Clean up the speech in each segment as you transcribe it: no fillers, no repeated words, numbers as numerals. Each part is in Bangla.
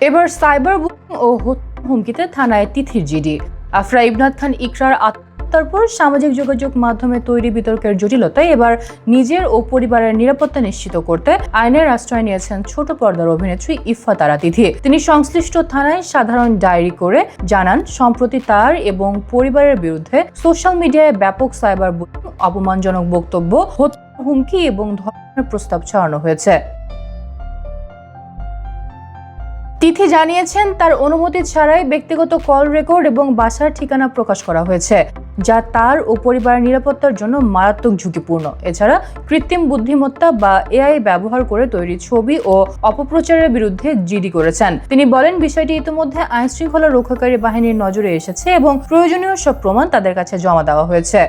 এবার সাইবার বুলিং ও হত্যা হুমকিতে থানায় তিথির জিডি। আফরা ইবনাত খান ইকরার আত্মহত্যার পর সামাজিক যোগাযোগ মাধ্যমে তৈরি বিতর্কের জটিলতায় এবার নিজের ও পরিবারের নিরাপত্তা নিশ্চিত করতে আইনের আশ্রয় নিয়েছেন ছোট পর্দার অভিনেত্রী ইফফা তারা তিথি। তিনি সংশ্লিষ্ট থানায় সাধারণ ডায়েরি করে জানান, সম্প্রতি তার এবং পরিবারের বিরুদ্ধে সোশ্যাল মিডিয়ায় ব্যাপক সাইবার বুলিং, অপমানজনক বক্তব্য, হত্যা হুমকি এবং ধর্ষণের প্রস্তাব ছড়ানো হয়েছে। তিথি জানিয়েছেন, তার অনুমতি ছাড়াই ব্যক্তিগত কল রেকর্ড এবং বাসার ঠিকানা প্রকাশ করা হয়েছে, যা তার ও পরিবারের নিরাপত্তার জন্য মারাত্মক ঝুঁকিপূর্ণ। এছাড়া কৃত্রিম বুদ্ধিমত্তা বা এআই ব্যবহার করে তৈরি ছবি ও অপপ্রচারের বিরুদ্ধে জিডি করেছেন। তিনি বলেন, বিষয়টি ইতিমধ্যে আইনশৃঙ্খলা রক্ষাকারী বাহিনীর নজরে এসেছে এবং প্রয়োজনীয় সব প্রমাণ তাদের কাছে জমা দেওয়া হয়েছে।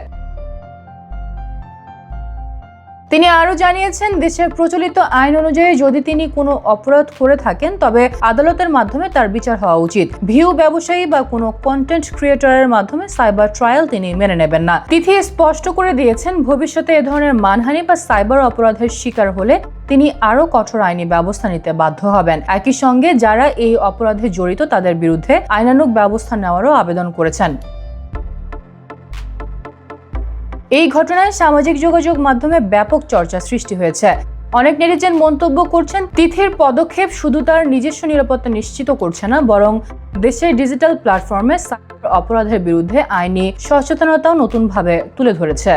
তিনি আরও জানিয়েছেন, দেশের প্রচলিত আইন অনুযায়ী যদি তিনি কোনো অপরাধ করে থাকেন তবে আদালতের মাধ্যমে তার বিচার হওয়া উচিত। ভিউ ব্যবসায়ী বা কোনো কন্টেন্ট ক্রিয়েটরের মাধ্যমে সাইবার ট্রায়াল তিনি মেনে নেবেন না। তিথি স্পষ্ট করে দিয়েছেন, ভবিষ্যতে এ ধরনের মানহানি বা সাইবার অপরাধের শিকার হলে তিনি আরও কঠোর আইনি ব্যবস্থা নিতে বাধ্য হবেন। একই সঙ্গে যারা এই অপরাধে জড়িত তাদের বিরুদ্ধে আইনানুগ ব্যবস্থা নেওয়ারও আবেদন করেছেন। এই ঘটনায় সামাজিক যোগাযোগ মাধ্যমে ব্যাপক চর্চা সৃষ্টি হয়েছে। অনেক নেটিজেন মন্তব্য করছেন, তিথির পদক্ষেপ শুধু তার নিজস্ব নিরাপত্তা নিশ্চিত করছে না, বরং দেশের ডিজিটাল প্ল্যাটফর্মে সাইবার অপরাধের বিরুদ্ধে আইনি সচেতনতাও নতুনভাবে তুলে ধরেছে।